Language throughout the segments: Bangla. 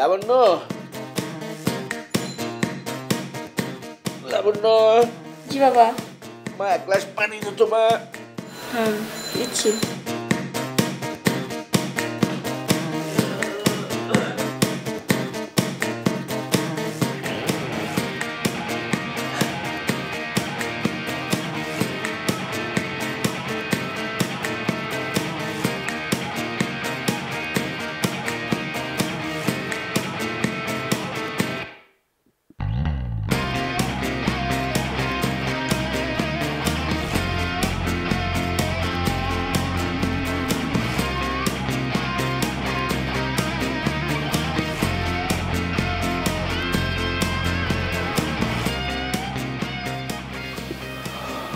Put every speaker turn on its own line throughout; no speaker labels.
লাবণ্য, লাবণ্য।
জি বাবা।
মা এক গ্লাস পানি দে তো মা।
হ্যাঁ দিচ্ছি।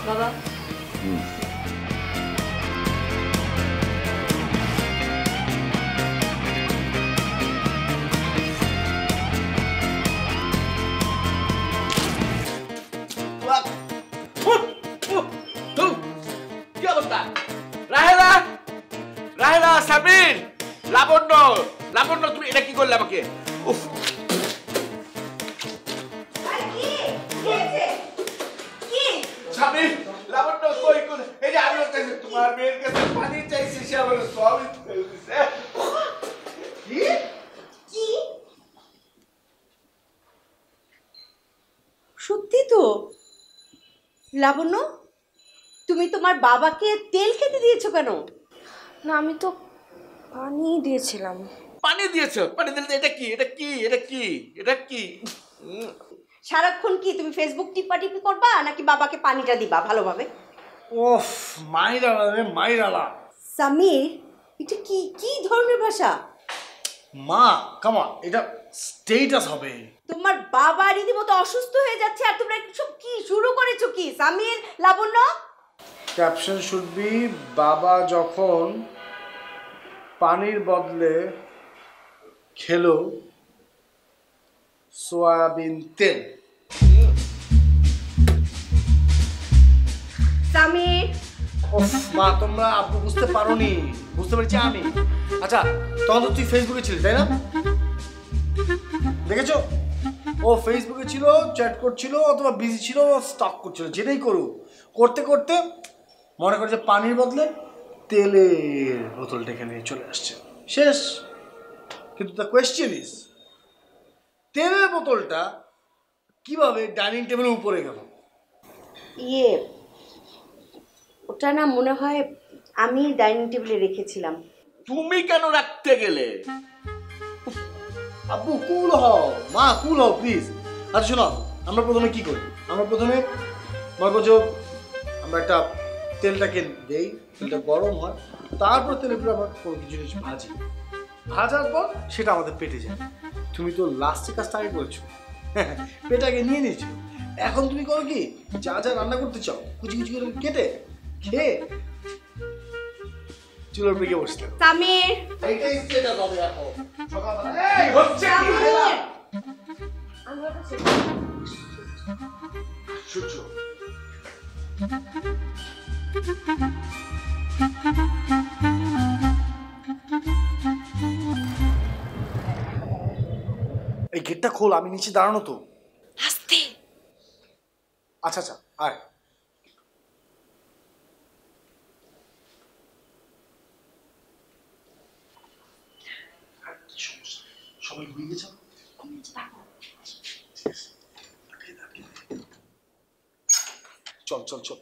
বাবা
কি অবস্থা? রাহেলা, রাহেলা, সাবির, লাবণ্য, লাবণ্য, তুমি এটা কি করলে আমাকে? উফ, সাবির, লাবণ্য কই কোন? এই যে আমি কাছে তোমার মেয়ের কাছে পানি চাইছি, সে আমার সবই ফেলে দিছে। কি?
কি? সত্যি তো লাবণ্য, তুমি তোমার বাবাকে তেল খেতে দিয়েছো কেন?
না, আমি তো পানি দিয়েছিলাম।
পানি দিয়েছো? পানি দিলে এটা কি? এটা কি? এটা কি? এটা কি?
সারাক্ষণ কি তুমি ফেসবুক টিপাটিপি করবা নাকি বাবাকে পানিটা দিবা ভালোভাবে?
ওফ, মাইরালা রে মাইরালা।
সামির, এটা কি কি ধরনের ভাষা?
মা কামা, এটা স্টেটাস হবে।
তোমার বাবা রীতিমতো অসুস্থ হয়ে যাচ্ছে আর তোমরা সব কি শুরু করেছো কি? সামির, লাবণ্য,
ক্যাপশন শুড বি বাবা যখন পানির বদলে খেলো সয়াবিন তেল।
সামির।
ওফ মা, তোমরা আপু বুঝতে পারোনি, বুঝতে পেরেছি আমি। আচ্ছা, তখন তো তুই ফেসবুকে ছিলি তাই না? দেখেছো, ও ফেসবুকে ছিল, চ্যাট করছিল অথবা বিজি ছিল, স্টক করছিল, যেটাই করুক, করতে করতে মনে করে যে পানির বদলে তেলের বোতলটা এখানে চলে আসছে, শেষ। কিন্তু দ্য কোয়েশ্চেন ইজ, তেলের বোতলটা কিভাবে ডাইনিং টেবিলের উপরে গেল?
ইয়ে, ওটা না মনে হয় আমি ডাইনিং টেবিলে রেখেছিলাম।
তুমি কেন রাখতে গেলে?
আব্বু কুল হও, মা কুল হও প্লিজ। আচ্ছা শোনো, আমরা প্রথমে কি করি? আমরা প্রথমে মনে করছো আমরা একটা তেলটাকে দেই, তেলটা গরম হয়, তারপর তেলের উপরে আমরা কোনো কিছু জিনিস ভাজি, ভাজার পর সেটা আমাদের পেটে যায়। তুমি তো লাস্টের কাজটা আগে করেছো, পেটে আগে নিয়ে নিয়েছো। এখন তুমি করো কি, যা যা রান্না করতে চাও কুচি কুচি করে কেটে খেয়ে চুলোর পেকে বসতে।
সামির,
এইটাই সেটা হবে এখন সকালবেলা।
এই হচ্ছে কি? সূর্য,
এই গেটটা খোল, আমি নিচে দাঁড়ানো তো।
আস্তে।
আচ্ছা আচ্ছা, আয়। সবাই ঘুরিয়ে গেছে, চল চল চল।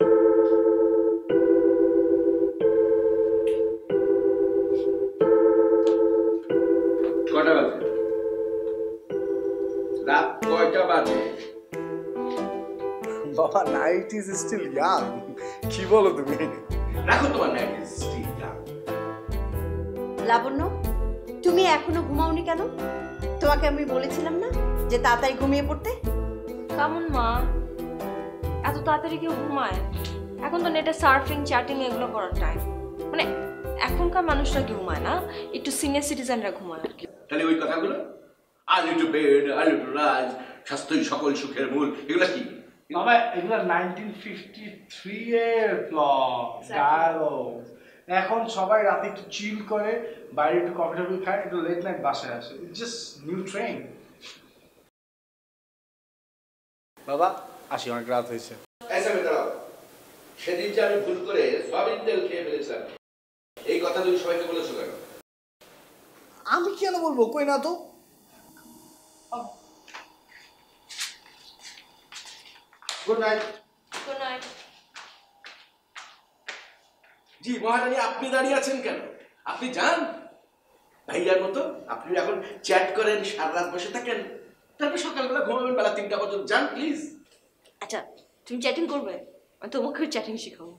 কটা বাজে? রাত কয়টা বাজে?
বাবা, নাইট ইজ স্টিল ইয়াং। কি বলো তুমি?
রাখো তোমার নাইট স্টিল ইয়াং।
লাবণ্য, তুমি এখনো ঘুমাওনি কেন? তোমাকে আমি বলেছিলাম না যে তাড়াতাড়ি ঘুমিয়ে পড়তে?
কেমন মা, এত তাড়াতাড়ি কেউ ঘুমায়? এখন তো নেটে সার্ফিং, চ্যাটিং এগুলো করার টাইম। মানে এখনকার মানুষরা কি ঘুমায় না, একটু সিনিয়র সিটিজেনরা ঘুমায় আর কি।
তাহলে ওই কথাগুলো early to bed, early to rise, স্বাস্থ্যই সকল সুখের মূল, এগুলা কি?
বাবা, এগুলো 1953 এর প্লট, ডায়ালগ। এখন সবাই রাতে একটু চিল করে, বাইরে একটু কফি টফি খায়, একটু লেট নাইট বাসায় আসে। It's just new train. বাবা আসি, অনেক রাত হয়েছে।
সেদিন যে আমি ভুল করে সয়াবিন তেল খেয়ে ফেলেছিলাম, এই কথা তুমি সবাইকে বলেছো কেন?
আমি কেন বলবো, কই না তো। Good night.
Good night.
জি মহারানী, আপনি দাঁড়িয়ে আছেন কেন? আপনি যান ভাইয়ার মতো। আপনি এখন চ্যাট করেন, সারা রাত বসে থাকেন, তারপর সকালবেলা ঘুমাবেন বেলা 3টা পর্যন্ত। যান প্লিজ।
আচ্ছা তুমি চ্যাটিং করবে, আমি তোমাকেও চ্যাটিং শিখাবো।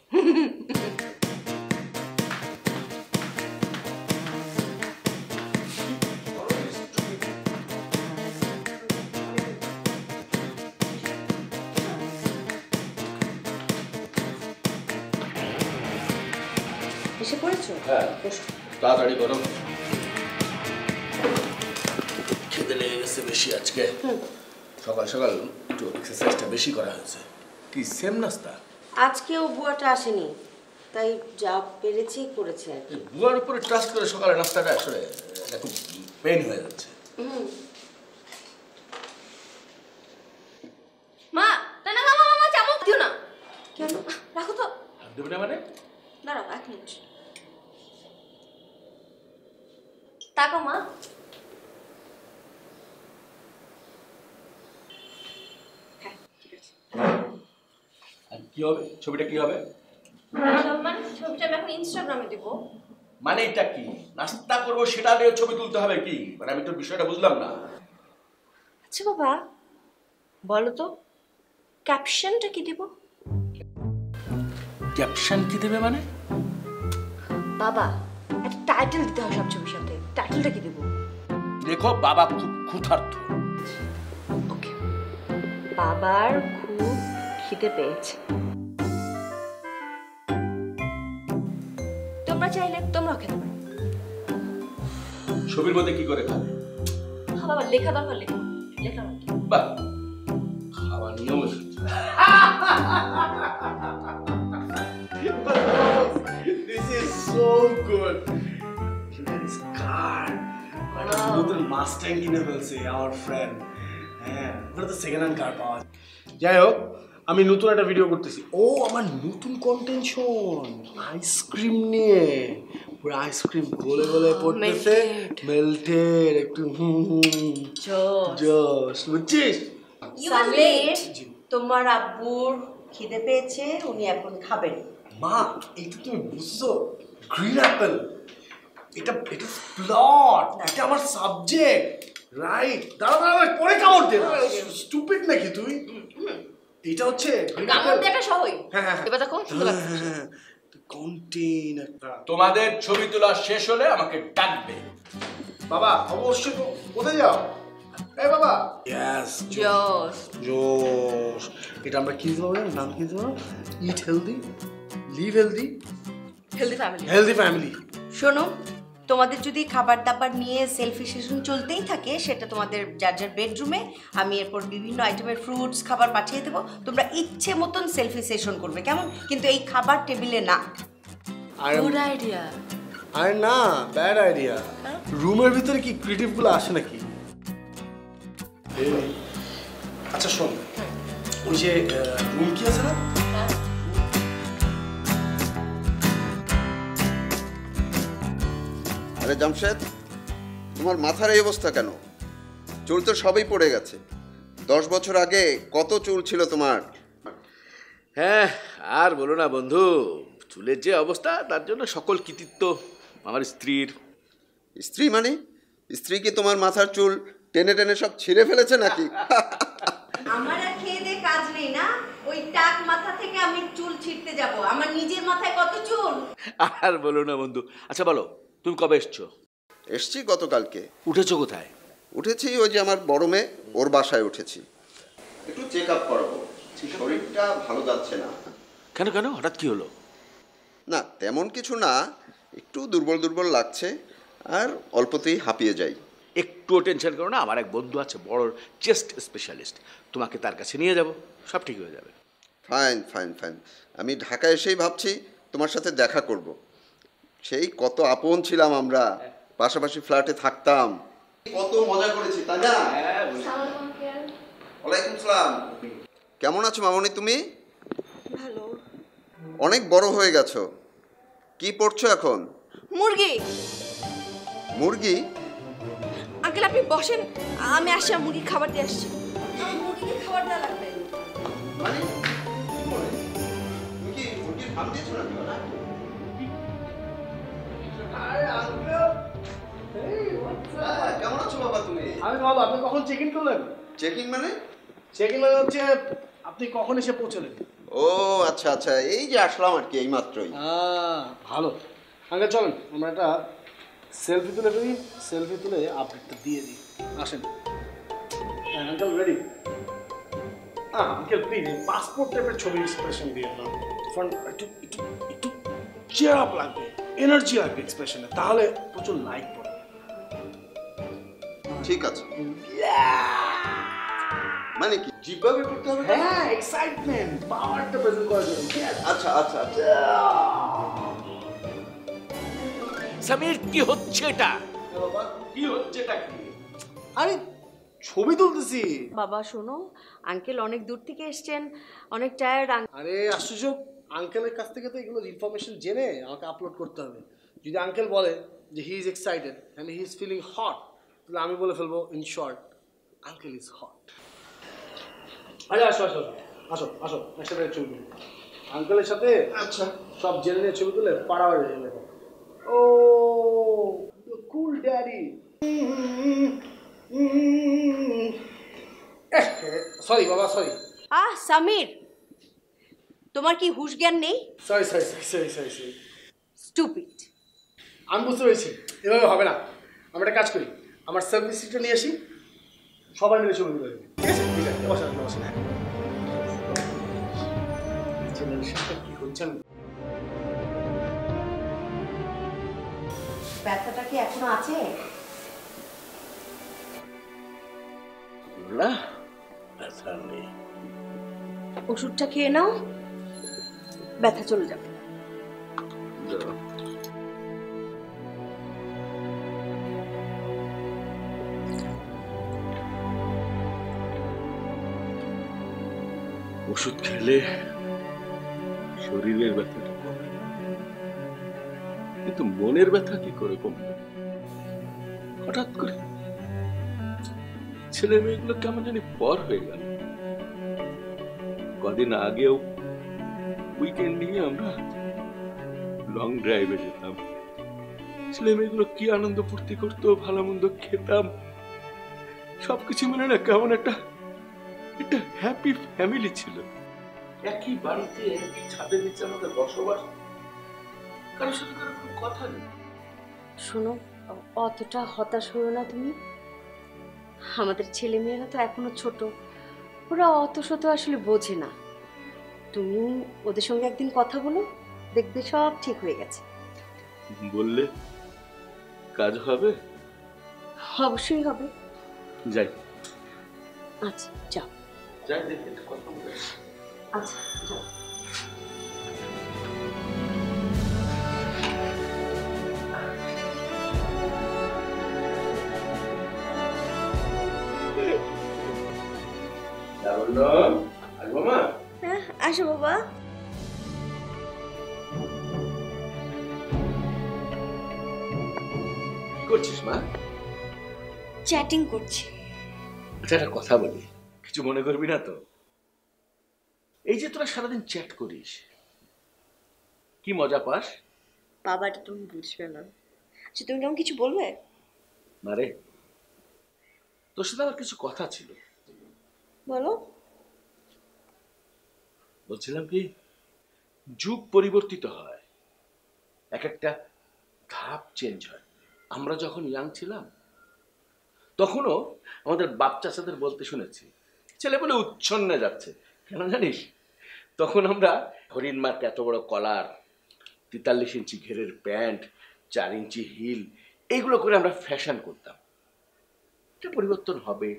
এসে পড়েছো?
হ্যাঁ তাড়াতাড়ি করো, খিদে লেগে গেছে বেশি আজকে। সকাল সকাল একটু এক্সারসাইজটা বেশি করা হয়েছে। কি সেম নাস্তা?
আজকেও বুয়াটা আসেনি, তাই যা পেরেছি করেছি আর কি।
বুয়ার উপরে ট্রাস্ট করে সকালে নাস্তাটা আসলে এটা খুব পেইন হয়ে যাচ্ছে।
মা না না মামা মামা চামচ দিও না। কেন? রাখো তো।
হাত দেবে না মানে?
দাঁড়াও 1 মিনিট। তাকাও মা। হ্যাঁ ঠিক আছে।
আর কি হবে? ছবিটা কি হবে?
মানে ছবিটা আমি এখন ইনস্টাগ্রামে দেবো।
মানে এটা কি? নাস্তা করবো সেটা দিয়ে ছবি তুলতে হবে কি? মানে আমি তো বিষয়টা বুঝলাম না।
আচ্ছা বাবা বলো তো ক্যাপশনটা কি দেব?
ক্যাপশন কি দেবে মানে?
বাবা একটা টাইটেল দিতে হবে সব ছবির সাথে। টাইটেলটা কি দেব?
দেখো বাবা খুব ক্ষুধার্ত।
ওকে, বাবার খুব খিদে পেয়েছে। তোমরা চাইলে তোমরাও খেতে পারো।
ছবির মধ্যে কি করে খাবে?
হ্যাঁ বাবা লেখা দরকার, লেখা লেখা দরকার।
বাহ, খাওয়ার নিয়ম আছে।
This is so good. Look at this car. একটা নতুন মাস্টাং কিনে ফেলছে আমার ফ্রেন্ড। হ্যাঁ, ওটা তো সেকেন্ড হ্যান্ড কার পাওয়া যায়। যাই হোক, আমি নতুন একটা ভিডিও করতেছি। ও আমার নতুন কন্টেন্ট শোন, আইসক্রিম নিয়ে। পুরো আইসক্রিম গলে গলে পড়তেছে, মেল্টেড একটু জোস, বুঝছিস?
সামির, তোমার আব্বুর খিদে পেয়েছে, উনি এখন খাবেন।
মা এটা তুমি বুঝছো? গ্রিন অ্যাপেল, এটা এটা প্লট, এটা আমার সাবজেক্ট, রাইট? দাঁড়া দাঁড়া পরে কামড় দে না, স্টুপিড নাকি তুই? এটা হচ্ছে গ্রিন অ্যাপেল।
কামড় দেখা সহই।
হ্যাঁ
এবার দেখো সুন্দর লাগছে।
কন্টেইন একটা।
তোমাদের ছবি তোলা শেষ হলে আমাকে ডাকবে।
বাবা অবশ্যই। তো কোথায় যাও? এই বাবা। ইয়েস
জোস।
জোস। এটা আমরা কি বলবো? নাম কি বলবো? Eat healthy, live healthy,
healthy family.
Healthy family.
শোনো, তোমাদের যদি খাবার দাবার নিয়ে সেলফি সেশন চলতেই থাকে, সেটা তোমাদের যার যার বেডরুমে, আমি এরপর বিভিন্ন আইটেমের ফ্রুটস খাবার পাঠিয়ে দেবো। তোমরা ইচ্ছে মতন সেলফি সেশন করবে, কেমন? কিন্তু এই খাবার টেবিলে না।
Good idea.
আরে না, ব্যাড আইডিয়া। রুমের ভিতরে কি ক্রিয়েটিভ গুলো আসে নাকি? আচ্ছা শোন, ওই যে রুম কি আছে না,
আরে জামশেদ, তোমার মাথার এই অবস্থা কেন? চুল তো সবই পড়ে গেছে। 10 বছর আগে কত চুল ছিল তোমার।
হ্যাঁ আর বলো না বন্ধু, চুলের যে অবস্থা তার জন্য সকল কৃতিত্ব আমার স্ত্রীর।
স্ত্রী মানে? স্ত্রী কি তোমার মাথার চুল টেনে টেনে সব ছিঁড়ে ফেলেছে নাকি?
আমার আর খেয়ে দিয়ে কাজ নেই না, ওই টাক মাথা থেকে আমি চুল ছিঁড়তে যাব? আমার নিজের মাথায় কত চুল।
আর বলো না বন্ধু। আচ্ছা বলো, তুমি কবে এসছো?
এসছি গতকালকে।
উঠেছো কোথায়?
উঠেছি ওই যে আমার বড় মেয়ে, ওর বাসায় উঠেছি। একটু চেক আপ করাবো, শরীরটা ভালো যাচ্ছে না।
কেন কেন হঠাৎ কি হলো?
না তেমন কিছু না, একটু দুর্বল দুর্বল লাগছে আর অল্পতেই হাঁপিয়ে যাই।
একটুও টেনশন করো না, আমার এক বন্ধু আছে বড় চেস্ট স্পেশালিস্ট, তোমাকে তার কাছে নিয়ে যাব, সব ঠিক হয়ে যাবে।
Fine fine fine. আমি ঢাকা এসেই ভাবছি তোমার সাথে দেখা করব। সেই কত আপন ছিলাম আমরা, পাশাপাশি ফ্ল্যাটে থাকতাম, কত মজা করেছি তাই না? ওয়ালাইকুম সালাম। কেমন আছো মামনি তুমি?
ভালো।
অনেক বড় হয়ে গেছো, কি পড়ছো এখন?
মুরগি।
মুরগি?
আঙ্কেল আপনি বসেন, আমি আসছি, মুরগি খাবার দিয়ে আসছি। আমার মুরগিকে খাবার দেওয়া লাগবে।
মানে কি করে? তুমি কি মুরগির ফার্ম দিয়েছো নাকি? কেমন আছো বাবা তুমি?
আমি ভালো। আপনি কখন চেক ইন করলেন?
চেকিং মানে?
চেক ইন মানে হচ্ছে আপনি কখন এসে পৌঁছলেন।
ও আচ্ছা আচ্ছা, এই যে আসলাম আর কি, এই মাত্রই।
ভালো। আঙ্কেল চলেন আমরা একটা সেলফি তুলে ফেলি, সেলফি তুলে আপডেটটা দিয়ে দিই। আসেন। Uncle ready? Uncle please passport টাইপের ছবি এক্সপ্রেশন দিয়ে না, ফ্রন্ট একটু একটু একটু চেয়ার আপ লাগবে, এনার্জি লাগবে এক্সপ্রেশনে, তাহলে প্রচুর লাইক পড়ে।
ঠিক আছে। মানে কি জিভাবে করতে হবে?
হ্যাঁ, এক্সাইটমেন্ট, পাওয়ারটা প্রেজেন্ট করার জন্য।
আচ্ছা আচ্ছা আচ্ছা।
সমীর কি হচ্ছে এটা?
বাবা
কি হচ্ছে এটা কি?
আরে ছবি তুলতেছি।
বাবা শোনো, আঙ্কেল অনেক দূর থেকে এসছেন, অনেক টায়ার্ড।
আরে আশ্চর্য, আঙ্কেলের কাছ থেকে তো এগুলো ইনফরমেশন জেনে আমাকে আপলোড করতে হবে। যদি আঙ্কেল বলে যে he is excited and he is feeling hot, তাহলে আমি বলে ফেলবো in short uncle is hot. আরে আসো আসো আসো আসো, একসাথে ছবি তুলি আঙ্কেলের সাথে।
আচ্ছা
সব জেনে নিয়ে ছবি তুলে পাড়া হয়ে যাবে। ও কুল ড্যাডি। সরি বাবা, সরি
সামির, তোমার কি হুঁশ জ্ঞান নেই?
Sorry sorry sorry sorry sorry.
Stupid.
আমি বুঝতে পেরেছি, এভাবে হবে না। আমরা একটা কাজ করি, আমার সার্ভিস সিটটা নিয়ে আসি, সবাই মিলে ছবি তুলে দেবো। ঠিক আছে ঠিক আছে, বসেন বসেন। হ্যাঁ জেনারেশনটা কি হচ্ছে আমি
ব্যথাটা কি এখনো আছে?
না, ব্যথা নেই।
ওষুধটা খেয়ে নাও, ব্যথা চলে যাবে।
ওষুধ খেলে শরীরের ব্যথাটা কমে, কিন্তু মনের ব্যথা কি করে কমবে? হঠাৎ করে ছেলে মেয়েগুলো কেমন জানি পর হয়ে গেল। কদিন আগেও উইকেন্ড নিয়ে আমরা লং ড্রাইভে যেতাম, ছেলে মেয়েগুলো কি আনন্দ ফুর্তি করতো, ভালো মন্দ খেতাম, সবকিছু মিলে না কেমন একটা হ্যাপি ফ্যামিলি ছিল। একই বাড়িতে একই ছাদের নিচে আমাদের বসবাস, কারোর সাথে কারো কোনো কথা নেই।
শোনো, অতটা হতাশ হও না তুমি। আমাদের ছেলে মেয়েরা তো এখনো ছোট, ওরা অত শত আসলে বোঝে না। তুমি ওদের সঙ্গে একদিন কথা বলো, দেখবে সব ঠিক হয়ে গেছে।
বললে কাজ হবে?
অবশ্যই হবে।
যাই
আচ্ছা যাও।
যাই, দেখে একটু কথা বলে আসি।
আচ্ছা যাও।
আসবো মা?
হ্যাঁ আসো বাবা।
কি করছিস মা?
চ্যাটিং করছি।
আচ্ছা একটা কথা বলি, কিছু মনে করবি না তো? এই যে তোরা সারাদিন চ্যাট করিস, কি মজা পাস?
বাবাটা তুমি বুঝবে না। আচ্ছা তুমি কেমন কিছু বলবে?
মারে, তোর সাথে আমার কিছু কথা ছিল।
বলো।
বলছিলাম কি, যুগ পরিবর্তিত হয়, এক একটা ধাপ চেঞ্জ হয়। আমরা যখন ইয়াং ছিলাম তখনও আমাদের বাপ চাচাদের বলতে শুনেছি, ছেলে বলে উচ্ছন্নে যাচ্ছে কেন জানিস? তখন আমরা হরিণ মার্ক এত বড় কলার, 43 ইঞ্চি ঘেরের প্যান্ট, 4 ইঞ্চি হিল, এইগুলো করে আমরা ফ্যাশন করতাম। এটা পরিবর্তন হবে,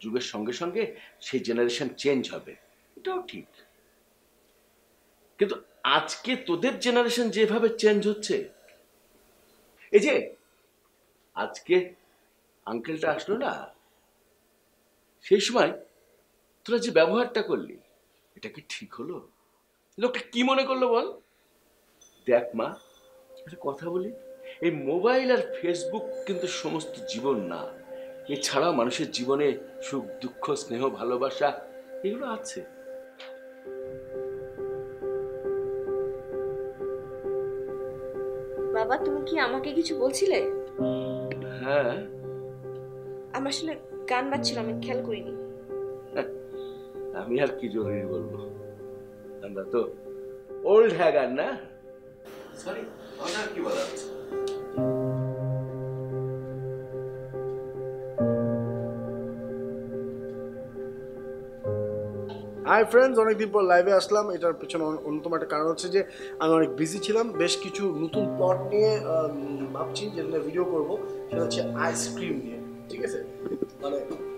যুগের সঙ্গে সঙ্গে সেই জেনারেশন চেঞ্জ হবে, এটাও ঠিক। কিন্তু আজকে তোদের জেনারেশন যেভাবে চেঞ্জ হচ্ছে, এই যে আজকে আঙ্কেলটা আসলো না, সেই সময় তোরা যে ব্যবহারটা করলি এটা কি ঠিক হলো? লোকটা কি মনে করলো বল? দেখ মা, একটা কথা বলি, এই মোবাইল আর ফেসবুক কিন্তু সমস্ত জীবন না। এছাড়াও মানুষের জীবনে সুখ দুঃখ স্নেহ ভালোবাসা এগুলো আছে।
বাবা, তুমি কি আমাকে কিছু বলছিলে?
হ্যাঁ,
আমার আসলে গান বাজছিল, আমি খেয়াল করিনি।
আমি আর কি জরুরি বলবো, আমরা তো ওল্ড হ্যাগার না। সরি, আমার আর কি বলা আছে।
হাই ফ্রেন্ডস, অনেকদিন পর লাইভে আসলাম। এটার পেছনে অন্যতম একটা কারণ হচ্ছে যে আমি অনেক বিজি ছিলাম। বেশ কিছু নতুন প্লট নিয়ে ভাবছি, যেটা ভিডিও করব, সেটা হচ্ছে আইসক্রিম নিয়ে। ঠিক আছে, মানে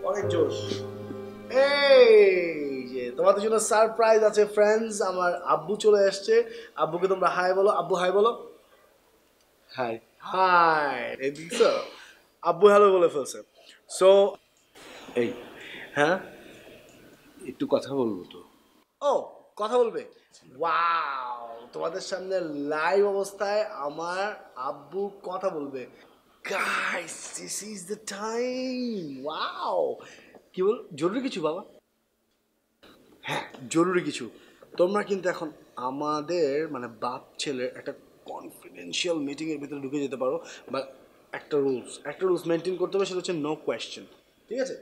অনেক জোর। এই যে তোমাদের জন্য সারপ্রাইজ আছে ফ্রেন্ডস, আমার আব্বু চলে আসছে। আব্বুকে তোমরা হাই বলো। আব্বু হাই বলো।
হাই।
হাই, এই দেখছো আব্বু হ্যালো বলে ফেলছে। সো
এই,
হ্যাঁ,
একটু কথা বলবো তো।
ও, কথা বলবে? ওয়াও, তোমাদের সামনে লাইভ অবস্থায় আমার আব্বু কথা বলবে। Guys, this is the time. Wow, কি বল? জরুরি কিছু বাবা? হ্যাঁ, জরুরি কিছু। তোমরা কিন্তু এখন আমাদের মানে বাপ ছেলের একটা কনফিডেন্সিয়াল মিটিংয়ের ভিতরে ঢুকে যেতে পারো। বা একটা রুলস মেনটেন করতে হবে, সেটা হচ্ছে নো কোয়েশ্চেন। ঠিক আছে,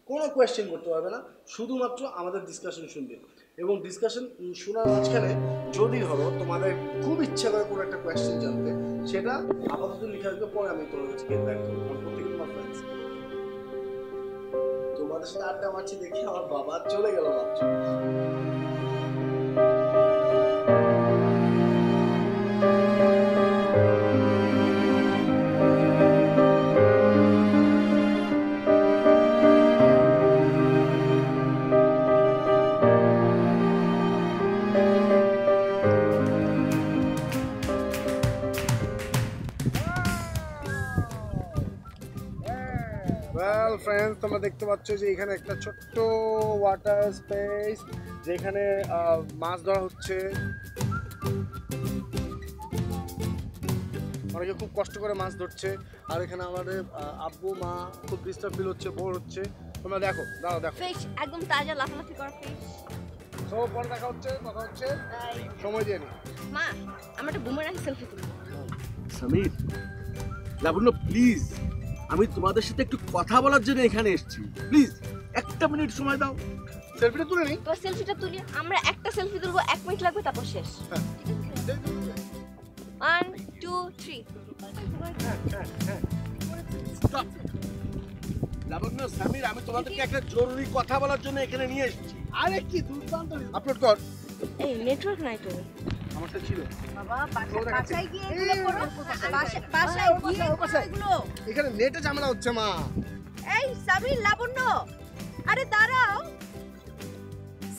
কোনো কোয়েশ্চেন করতে পারবে না, শুধুমাত্র আমাদের ডিসকাশন শুনবে। এবং ডিসকাশন শোনার মাঝখানে যদি ধরো তোমাদের খুব ইচ্ছা করে কোনো একটা কোয়েশ্চেন জানতে, সেটা আপাতত লিখে রাখবে, পরে আমি তোমার কাছে গেট ব্যাক করবো। আমার প্রত্যেকে তোমার ফ্রেন্ডস। তোমাদের সাথে আড্ডা মারছি দেখে আমার বাবা চলে গেল মাত্র। ওয়েল ফ্রেন্ডস, তোমরা দেখতে পাচ্ছ যে এখানে একটা ছোট্ট ওয়াটার স্পেস, যেখানে মাছ ধরা হচ্ছে। অনেকে খুব কষ্ট করে মাছ ধরছে, আর এখানে আমাদের আব্বু মা খুব ডিস্টার্ব ফিল হচ্ছে, বোর হচ্ছে। তোমরা দেখো, দাঁড়াও দেখো।
ফিশ একদম তাজা, লাফালাফি করা ফিশ।
সো পরে দেখা হচ্ছে, কথা হচ্ছে, সময় দিয়ে নি।
মা, আমরা একটা বুমেরাং সেলফি তুলবো।
সমীর, লাবণ্য প্লিজ, আমি তোমাদের সাথে একটু কথা বলার জন্য এখানে এসেছি। প্লিজ একটা মিনিট সময় দাও।
সেলফিটা তুলে নিই।
তো সেলফিটা তুলি, আমরা একটা সেলফি তুলবো, 1 মিনিট লাগবে, তারপর শেষ। 1 2 3।
স্টপ। লাবণ্য, সমীর, আমি তোমাদেরকে একটা জরুরি কথা বলার জন্য এখানে নিয়ে এসেছি।
আরে কি দুর্দান্ত! আপলোড কর।
এই নেটওয়ার্ক নাই তো।
আমারটা ছিল
বাবা, বাসায় গিয়ে এগুলো করো। বাসায় গিয়ে এগুলো।
এখানে নেটে ঝামেলা হচ্ছে মা।
এই সামির, লাবণ্য, আরে দাঁড়াও।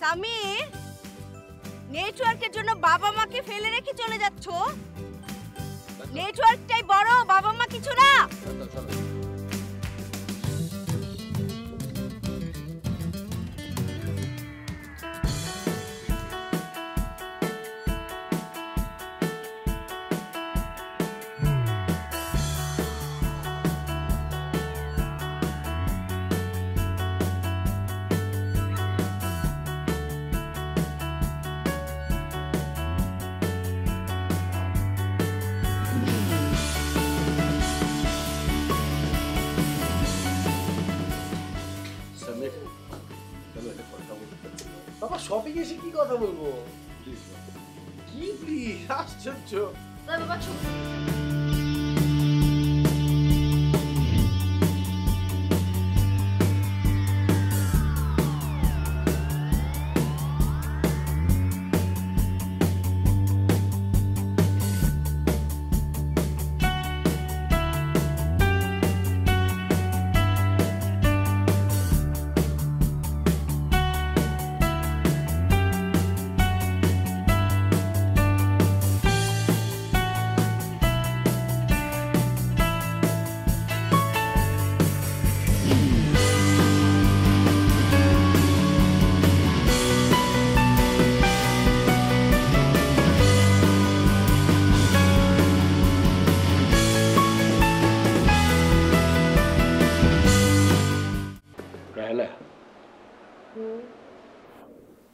সামির, নেটওয়ার্কের জন্য বাবা মাকে ফেলে রেখে চলে যাচ্ছো? নেটওয়ার্কটাই বড়, বাবা মা কিছু না।
সমীর, চলো একটা কথা বলতে।
বাবা, শপিং এসে কি কথা বলবো?
প্লিজ।
কি প্লিজ? আশ্চর্য।
বাবা ছবি।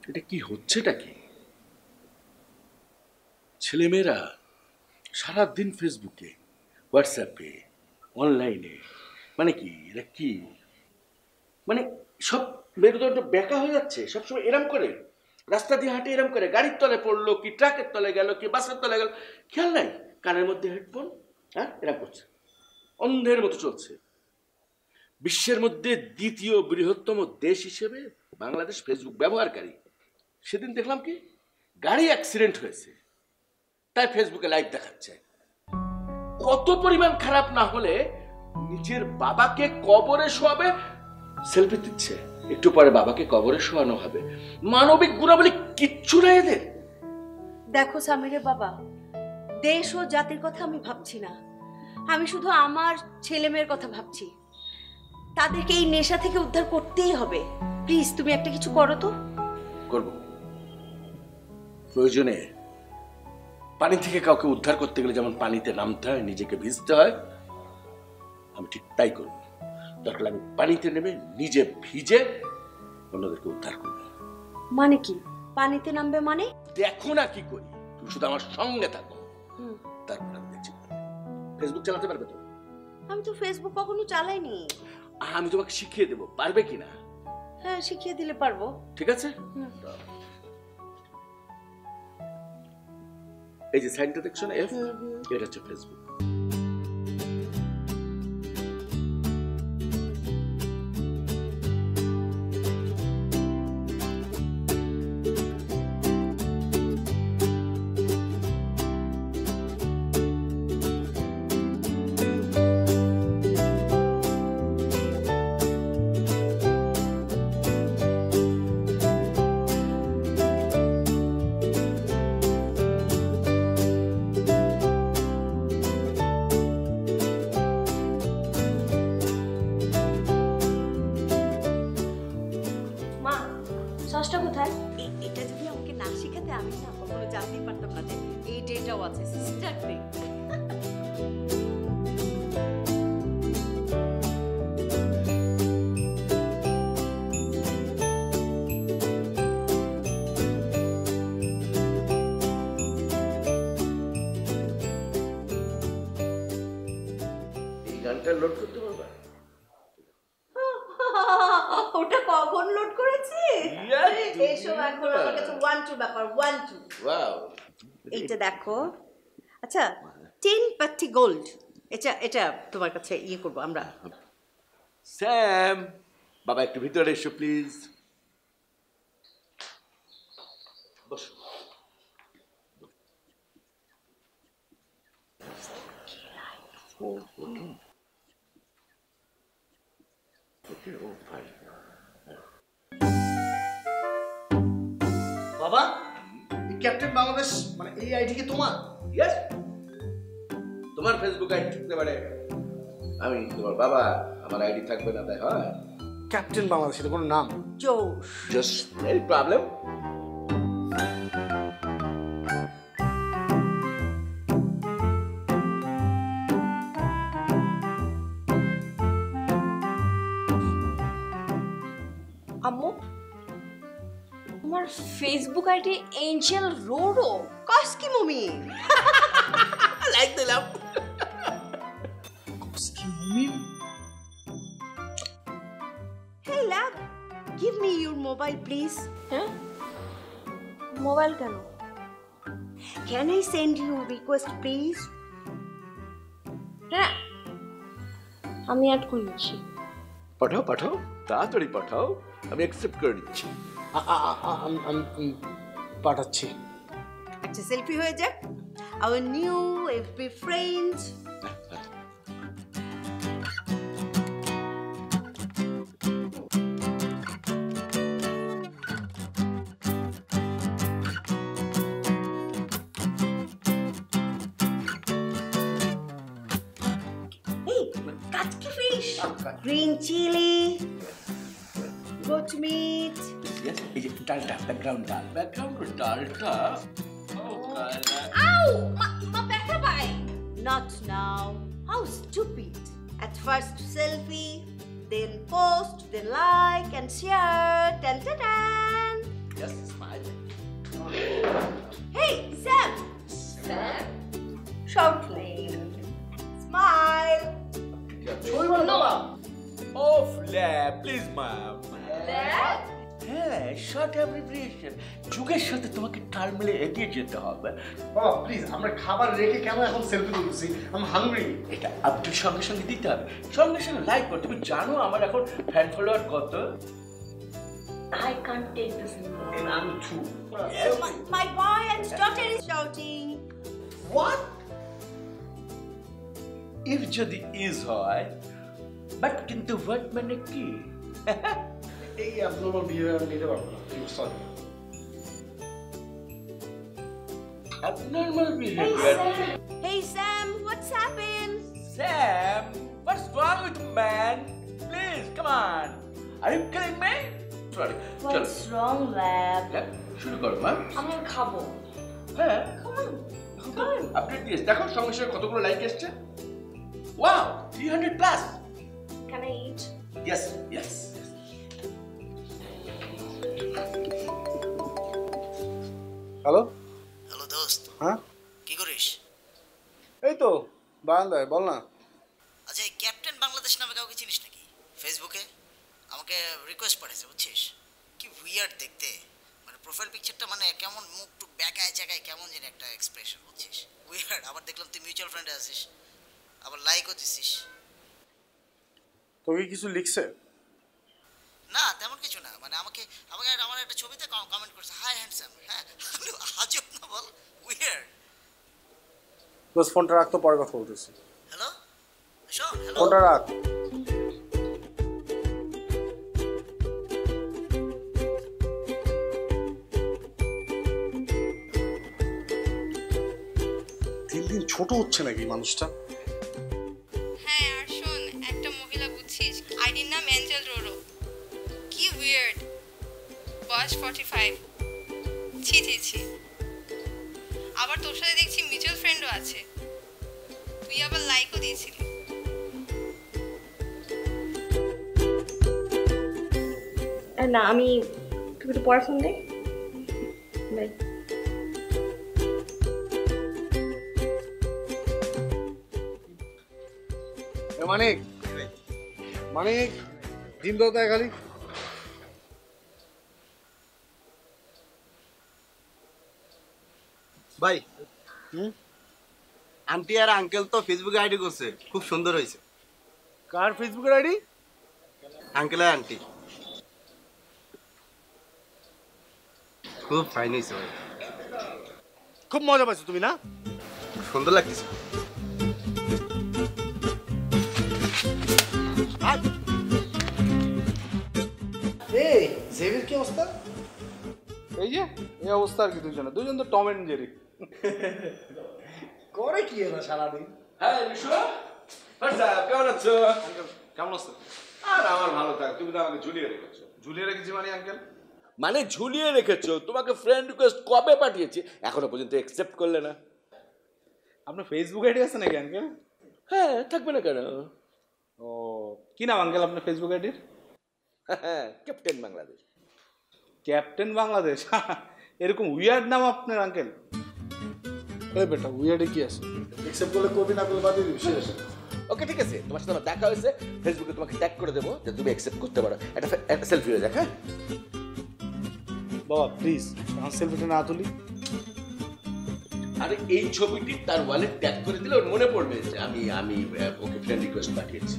এটা কি হচ্ছেটা কি? ছেলেমেয়েরা সারাদিন ফেসবুকে, হোয়াটসঅ্যাপে, অনলাইনে, মানে কি এটা কি? মানে সব মেরুদণ্ড বেঁকা হয়ে যাচ্ছে সবসময় এরম করে, রাস্তা দিয়ে হাঁটে এরম করে, গাড়ির তলে পড়লো, কি ট্রাকের তলে গেল, কি বাসের তলে গেল, খেয়াল নাই, কানের মধ্যে হেডফোন, হ্যাঁ এরম করছে, অন্ধের মতো চলছে। বিশ্বের মধ্যে দ্বিতীয় বৃহত্তম দেশ হিসেবে বাংলাদেশ ফেসবুক ব্যবহারকারী। সেদিন দেখলাম কি গাড়ি অ্যাক্সিডেন্ট হয়েছে, তাই ফেসবুকে লাইভ দেখাচ্ছে। কত পরিমাণ খারাপ না হলে নিজের বাবাকে কবরে শোয়াবে, সেলফি দিচ্ছে, একটু পরে বাবাকে কবরে শোয়ানো হবে। মানবিক গুণাবলী কিচ্ছু নেই এদের।
দেখো সামিরের বাবা, দেশ ও জাতির কথা আমি ভাবছি না, আমি শুধু আমার ছেলে মেয়ের কথা ভাবছি। তাদেরকে এই নেশা থেকে উদ্ধার করতেই হবে। প্লিজ তুমি একটা কিছু করো তো।
করব, প্রয়োজনে পানি থেকে কাউকে উদ্ধার করতে গেলে যেমন পানিতে নামতে হয়, নিজেকে ভিজতে হয়, আমি ঠিক তাই করব। দরকার আমি পানিতে নেমে নিজে ভিজে অন্যদেরকে উদ্ধার করব।
মানে কি পানিতে নামবে মানে?
দেখো না কি করি, তুমি শুধু আমার সঙ্গে থাকো, তারপর আমি দেখছি। ফেসবুক চালাতে পারবে তো?
আমি তো ফেসবুক কখনো চালাইনি।
আমি তোমাকে শিখিয়ে দেবো, পারবে কিনা?
হ্যাঁ, শিখিয়ে দিলে পারবো।
ঠিক আছে, এই যে সাইনটা দেখছো না, এফ, এটা হচ্ছে ফেসবুক।
মা, সসটা কোথায়?
এটা যদি আমাকে না শেখাতে আমি না কখনো জানতেই পারতাম না যে এই ডেটাও আছে, সিস্টার ডে।
এই গানটা লোড করতে পারবা?
ওটা কখন লোড করেছি?
Yes,
এসব এখন আমার কাছে 1-2 ব্যাপার, 1-2।
ওয়াও,
এইটা দেখো, আচ্ছা 10 পাত্তি গোল্ড, এটা এটা তোমার কাছে ইয়ে করবো আমরা।
স্যাম, বাবা একটু ভিতরে এসো প্লিজ। বসো।
বাবা, এই ক্যাপ্টেন বাংলাদেশ মানে এই আইডি কি তোমার?
ইয়েস, তোমার ফেসবুক আইডি থাকতে পারে, আমি তোমার বাবা, আমার আইডি থাকবে না, তাই হয়?
ক্যাপ্টেন বাংলাদেশ এটা কোনো নাম?
জোশ।
Just any problem?
আম্মু, তোমার ফেসবুক আইডি এঞ্জেল রোডো।
কস কি মমি?
লাইক দিলাম।
Hey lad, give me your mobile please.
হ্যাঁ, মোবাইল কেন?
Can I send you request please?
হ্যাঁ, আমি অ্যাড করে দিচ্ছি।
পাঠাও পাঠাও, তাড়াতাড়ি পাঠাও, আমি অ্যাকসেপ্ট করে নিচ্ছি।
আমি পাঠাচ্ছি।
একটা সেলফি হয়ে যাক, our new FB friends. Hey, katki fish, green chili, goat meat.
Yes, এই যে ডালটা, ব্যাকগ্রাউন্ড ডাল, ব্যাকগ্রাউন্ড ডালটা।
Ow! Ma ব্যথা পায়। Not now. How stupid. At first selfie, then post, then like and share. Tan tan tan.
Just smile.
Hey, Sam!
Sam?
Short name. Smile!
No.
Oh, Flab, please, ma'am.
Dad?
হ্যাঁ, শর্ট অ্যাব্রিভিয়েশন। যুগের সাথে তোমাকে তাল মিলে এগিয়ে যেতে হবে।
বাবা প্লিজ, আমরা খাবার রেখে কেন এখন সেলফি তুলছি? আমি হাংরি।
এটা আপডেট সঙ্গে সঙ্গে দিতে হবে, সঙ্গে সঙ্গে লাইক করতে। তুমি জানো আমার এখন ফ্যান ফলোয়ার কত?
I can't take this anymore.
আমি two.
My boy and daughter is shouting.
What? If যদি is হয়, বাট কিন্তু what মানে কি?
এই অ্যাবনর্মাল বিহেভিয়ার নিতে পারবো না, sorry.
Abnormal behavior.
Hey, Sam, what's happened?
Sam, what's wrong with you, man? Please, come on. Are you kidding me? Sorry.
What's wrong, Lab?
শুরু করো মা।
আমি খাবো।
হ্যাঁ,
Come on.
আপডেট দিয়েছ। দেখো সঙ্গে সঙ্গে কতগুলো লাইক এসছে। Wow, 300 plus.
Can I eat?
Yes, yes.
Hello,
hello দোস্ত,
হ্যাঁ
কি করিস?
এই তো বারান্দায়, বল না।
আচ্ছা, এই ক্যাপ্টেন বাংলাদেশ নামে কাউকে চিনিস নাকি? ফেসবুকে আমাকে রিকোয়েস্ট পাঠিয়েছে, বুঝছিস? কি উইয়ার্ড দেখতে, মানে প্রোফাইল পিকচারটা মানে কেমন মুখ টুক ব্যাকায় জায়গায় কেমন যেন একটা এক্সপ্রেশন, বুঝছিস? উইয়ার্ড। আবার দেখলাম তুই মিউচুয়াল ফ্রেন্ডে আছিস, আবার লাইকও দিছিস।
তোকে কিছু লিখছে?
না তেমন কিছু না, মানে আমাকে আমাকে আমার একটা ছবিতে কমেন্ট করছে, হাই হ্যান্ডসাম। হ্যাঁ, আজব না বল? উইয়ার্ড।
বাস ফোনটা রাখ তো, পরে কথা বলতেছি।
হ্যালো, শোন, হ্যালো।
ফোনটা রাখ। দিন দিন ছোট হচ্ছে নাকি মানুষটা?
হ্যাঁ, আর শোন, একটা মহিলা বুঝছিস, আইডির নাম অ্যাঞ্জেল রোরো। কি উইয়ার্ড, বয়স 45। ছি ছি ছি। আবার তোর সাথে দেখছি মিউচুয়াল ফ্রেন্ডও আছে, তুই আবার লাইকও দিয়েছিলি।
না, আমি তুমি একটু পরে ফোন দে। বাই।
মানিক, মানিক, ডিম দাও তাই খালি।
ভাই,
হুম,
আন্টি আর আঙ্কেল তো ফেসবুকে আইডি করছে, খুব সুন্দর হয়েছে।
কার ফেসবুকের আইডি?
আঙ্কেল আর আন্টি খুব ফাইন হয়েছে ভাই,
খুব মজা পাইছো তুমি না?
সুন্দর লাগতেছে।
এই জেভির কি অবস্থা?
এই যে এই অবস্থা আর কি, দুজন তো টম এন্ড জেরি।
করে কি এরা সারাদিন?
হ্যাঁ, বিশু। কেমন আছো?
কেমন আছো?
আর আমার ভালো থাক, তুমি তো আমাকে ঝুলিয়ে রেখেছো।
ঝুলিয়ে রেখেছি মানে আঙ্কেল?
মানে ঝুলিয়ে রেখেছো? তোমাকে ফ্রেন্ড রিকোয়েস্ট কবে পাঠিয়েছি, এখনো পর্যন্ত অ্যাকসেপ্ট করলে না।
আপনার ফেসবুক আইডি আছে নাকি আঙ্কেল?
হ্যাঁ, থাকবে না কেন?
ও, কি নাম আঙ্কেল আপনার ফেসবুক আইডির?
হ্যাঁ, ক্যাপ্টেন বাংলাদেশ।
ক্যাপ্টেন বাংলাদেশ? এরকম উইয়ার্ড নাম আপনার আঙ্কেল?
এই বেটা, উইয়ার্ডে কি আছে? অ্যাকসেপ্ট করলে কবি, না করলে বাদ দিয়ে দিবি, শেষ।
ওকে, ঠিক আছে, তোমার সাথে আমার দেখা হয়েছে, ফেসবুকে তোমাকে ট্যাগ করে দেবো যে তুমি অ্যাকসেপ্ট করতে পারো। একটা সেলফি হয়ে যাক। হ্যাঁ
বাবা প্লিজ, আমার সেলফিটা না তুলি।
আরে এই ছবিটি তার ওয়ালেট ট্যাগ করে দিলে ওর মনে পড়বে যে আমি ওকে ফ্রেন্ড রিকোয়েস্ট পাঠিয়েছি।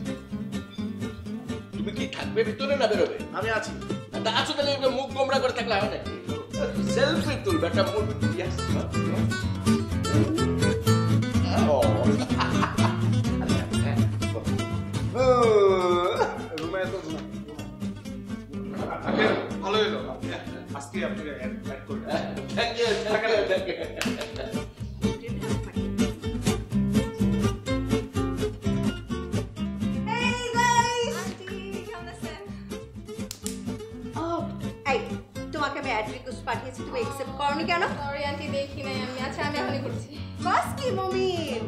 তুমি কি থাকবে ভিতরে না বেরোবে?
আমি আছি।
তা আছো, তাহলে মুখ গোমরা করে থাকলে হয় নাকি? সেলফি তুলবে একটা মুখ।
রুমে এত আঙ্কেল ভালো হলো, আজকে আপনাকে অ্যাড করবেন।
Thank you, thank you, thank you.
Hey guys! Oh, এই তোমাকে আমি অ্যাড রিকোয়েস্ট পাঠিয়েছি, তুমি অ্যাকসেপ্ট করনি কেন?
সরি আন্টি, দেখি নাই আমি। আচ্ছা, আমি এখনই করছি।
বাস কি মমিন,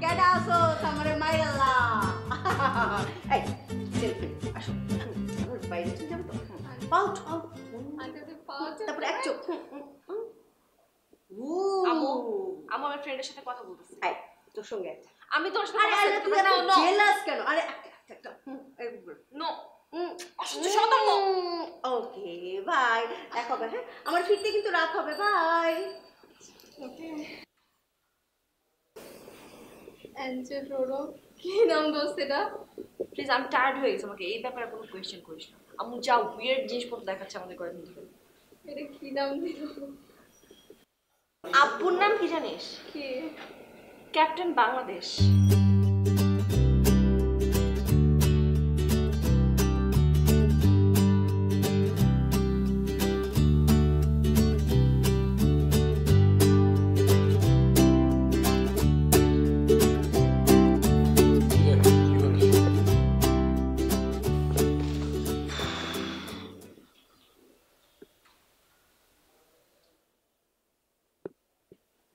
কেডা আসো তোমারে মাইরাল্লা। এই সেলফি আসো, আমার বাইরে চলে যাবো তো। পাউট
আন্টি
তারপরে এক চোখ।
আমু আমার ফ্রেন্ডের সাথে কথা বলতেছি।
আয় তোর সঙ্গে আছে।
আমি তোর সাথে
আরে আরে তুই এত জেলাস কেন? আরে একটা
নো অসহ্য শতাব্দ।
ওকে বাই, দেখা হবে। হ্যাঁ আমার ফিরতে কিন্তু রাত হবে। বাই।
অ্যাঞ্জেল রোরো কি নাম দোস্ত এটা?
প্লিজ আমি টায়ার্ড হয়ে গেছি, আমাকে এই ব্যাপারে কোনো কোয়েশ্চেন করিস না। আমু যা উইয়ার্ড জিনিসপত্র দেখাচ্ছে আমাদের কয়েকদিন ধরে।
এটা কি নাম দিল?
আব্বুর নাম কি জানিস?
কি?
ক্যাপ্টেন বাংলাদেশ।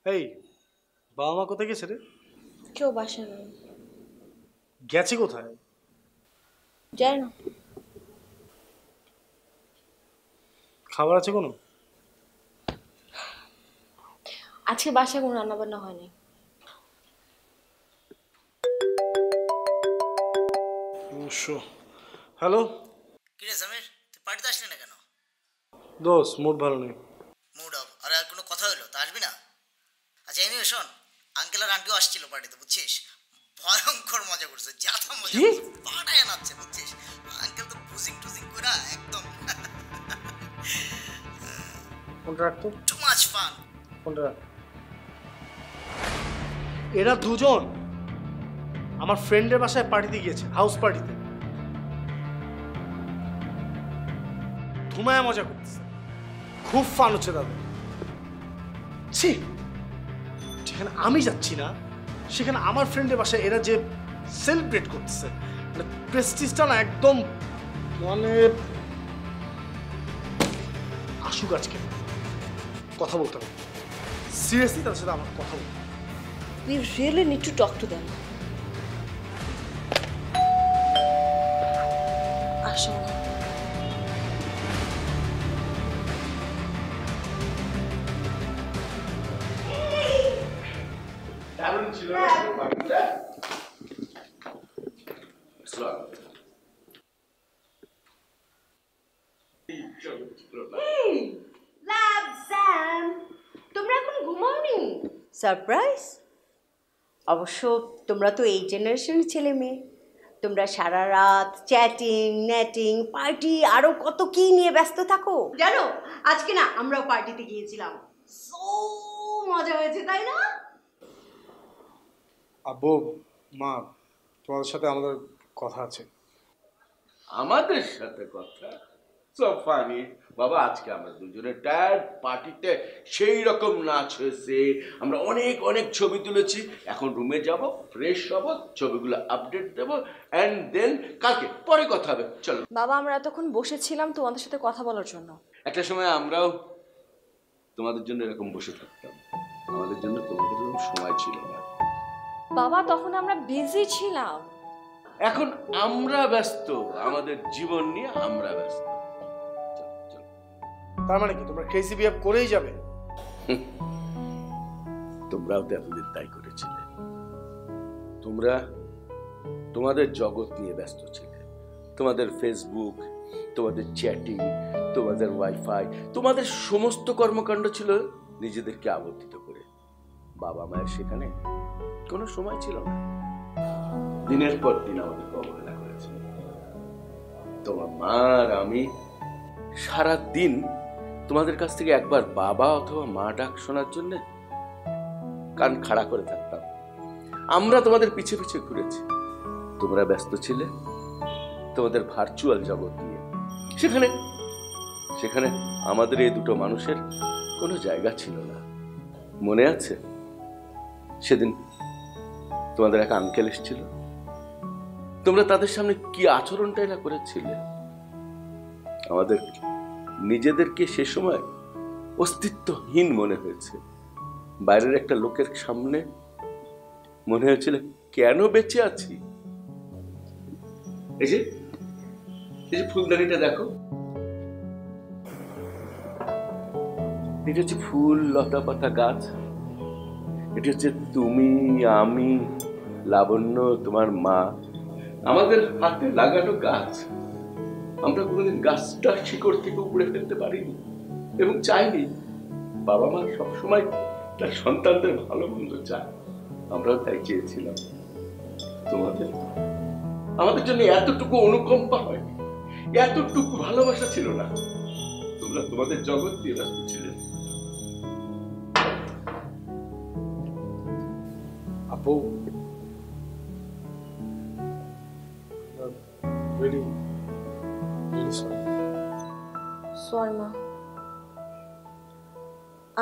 এই বাবা মা কোথায় গেছে রে?
কেউ বাসা নেই।
গেছে কোথায়?
জানি না।
খাবার আছে কোনো?
আজকে বাসায় কোনো রান্না বান্না হয়নি।
হ্যালো
কিরে সামির, তুই পার্টিতে আসলি না কেন?
দোষ, মুড ভালো নেই।
Mood of? আর কোনো কথা হইলো তা আসবি না? আচ্ছা এনিওয়ে শোন, আঙ্কেল আর আন্টিও আসছিল পার্টিতে বুঝছিস, ভয়ঙ্কর মজা করছে, যাতা মজা করছে, পাটায় নাচছে বুঝছিস। আঙ্কেল তো বুজিং টুজিং করে একদম
কোনটা রাখতো?
Too much fun.
কোনটা? এরা দুজন আমার ফ্রেন্ডের বাসায় পার্টিতে গিয়েছে, হাউস পার্টিতে। ধুমায় মজা করতেছে, খুব ফান হচ্ছে তাদের। ছি, যেখানে আমি যাচ্ছি না সেখানে আমার ফ্রেন্ডের বাসায় এরা যে সেলিব্রেট করতেছে, মানে প্রেস্টিজটা না একদম, মানে আসুক আজকে কথা বলতে হবে, সিরিয়াসলি তার সাথে আমার কথা বলতে হবে।
We really need to talk to them. আসো না।
দারুণ ছিল পার্টিটা।
লাভ স্যাম, তোমরা এখন ঘুমাওনি? সারপ্রাইজ? অবশ্য তোমরা তো এই জেনারেশনের ছেলে মেয়ে, তোমরা সারা রাত চ্যাটিং, নেটিং, পার্টি আরো কত কি নিয়ে ব্যস্ত থাকো। জানো আজকে না আমরাও পার্টিতে গিয়েছিলাম, সো মজা হয়েছে তাই না?
আব্বু মা, তোমাদের সাথে আমাদের কথা আছে।
আমাদের সাথে কথা? সো ফানি বাবা, আজকে আমরা দুজনে টায়ার্ড, পার্টিতে সেই রকম নাচ হয়েছে, আমরা অনেক অনেক ছবি তুলেছি। এখন রুমে যাব, ফ্রেশ হব, ছবিগুলো আপডেট দেবো, অ্যান্ড দেন কালকে পরে কথা হবে। চলো
বাবা, আমরা এতক্ষণ বসেছিলাম তোমাদের সাথে কথা বলার জন্য।
একটা সময় আমরাও তোমাদের জন্য এরকম বসে থাকতাম, আমাদের জন্য তোমাদের এরকম সময় ছিল না।
বাবা, তখন আমরা বিজি ছিলাম।
এখন আমরা ব্যস্ত, আমাদের জীবন নিয়ে আমরা ব্যস্ত।
তার মানে কি তোমরা ক্রেজি বিহেভ করেই যাবে?
তোমরাও তো এতদিন তাই করেছিলে। তোমরা তোমাদের জগৎ নিয়ে ব্যস্ত ছিলে, তোমাদের ফেসবুক, তোমাদের চ্যাটিং, তোমাদের ওয়াইফাই, তোমাদের সমস্ত কর্মকাণ্ড ছিল নিজেদেরকে আবর্তিত করে। বাবা মায়ের সেখানে কোনো সময় ছিল না। দিনের পর দিন আমাদেরকে অবহেলা করেছে। তোমার মা আর আমি সারা দিন তোমাদের কাছ থেকে একবার বাবা অথবা মা ডাক শোনার জন্য কান খাড়া করে থাকতাম। আমরা তোমাদের পিছে পিছে ঘুরেছি, তোমরা ব্যস্ত ছিলে তোমাদের ভার্চুয়াল জগৎ নিয়ে। সেখানে সেখানে আমাদের এই দুটো মানুষের কোনো জায়গা ছিল না। মনে আছে সেদিন তোমাদের এক আঙ্কেল এসেছিল, তোমরা তাদের সামনে কি আচরণটাই না করেছিলে। আমাদের নিজেদেরকে সে সময় অস্তিত্বহীন মনে হয়েছে। বাইরের একটা লোকের সামনে মনে হয়েছিল কেন বেঁচে আছি। এই যে ফুলদানিটা দেখো, এটা হচ্ছে ফুল লতা পাতা গাছ, এটা হচ্ছে তুমি, আমি, লাবণ্য, তোমার মা, আমাদের হাতে লাগানো গাছ। আমরা কোনোদিন গাছটা শিকড় থেকে উপড়ে ফেলতে পারিনি এবং চাইনি। বাবা মা সবসময় তার সন্তানদের ভালো মন্দ চায়, আমরাও তাই চেয়েছিলাম। আমাদের জন্য এতটুকু অনুকম্পা হয়নি, এতটুকু ভালোবাসা ছিল না। তোমরা তোমাদের জগৎ দিয়ে ব্যস্ত ছিলে।
আপু, really sorry.
সরি মা,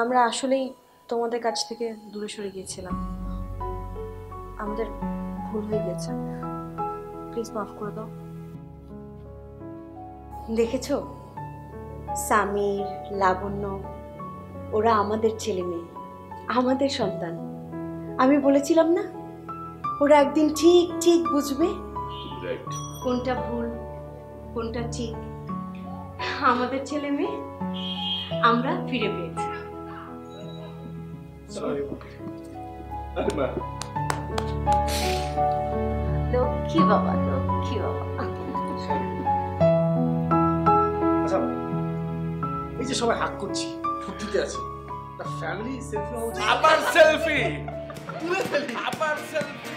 আমরা আসলেই তোমাদের কাছ থেকে দূরে সরে গিয়েছিলাম, আমাদের ভুল হয়ে গেছে, প্লিজ মাফ করে দাও।
দেখেছো, সামির, লাবণ্য, ওরা আমাদের ছেলে মেয়ে, আমাদের সন্তান। আমি বলেছিলাম না, ওরা একদিন ঠিক ঠিক বুঝবে কোনটা ভুল কোনটা ঠিক। আমাদের ছেলে মেয়ে আমরা ফিরে পেয়েছি। লক্ষ্মী বাবা, লক্ষ্মী বাবা।
আচ্ছা, এই যে সবাই হাক করছি, ফুর্তিতে আছে, ফ্যামিলি সেলফি
আবার সেলফি, আবার সেলফি।